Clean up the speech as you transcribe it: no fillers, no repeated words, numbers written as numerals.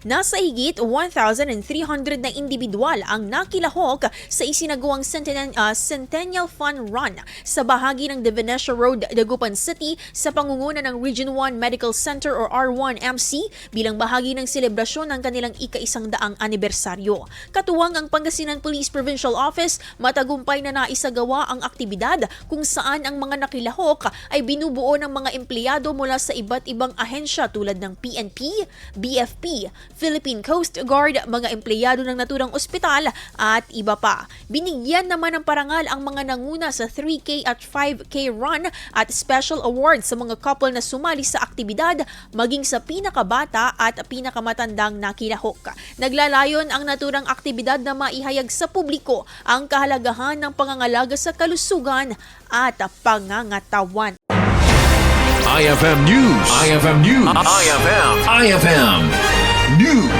Nasa higit 1,300 na individual ang nakilahok sa isinagawang Centennial Fun Run sa bahagi ng De Venecia Road, Dagupan City sa pangunguna ng Region 1 Medical Center o R1MC bilang bahagi ng selebrasyon ng kanilang ika-100 anibersaryo. Katuwang ang Pangasinan Police Provincial Office, matagumpay na naisagawa ang aktibidad kung saan ang mga nakilahok ay binubuo ng mga empleyado mula sa iba't ibang ahensya tulad ng PNP, BFP, Philippine Coast Guard, mga empleyado ng naturang ospital at iba pa. Binigyan naman ng parangal ang mga nanguna sa 3K at 5K run at special awards sa mga couple na sumali sa aktibidad maging sa pinakabata at pinakamatandang nakilahok. Naglalayon ang naturang aktibidad na maihayag sa publiko ang kahalagahan ng pangangalaga sa kalusugan at pangangatawan. IFM News. IFM News. IFM News.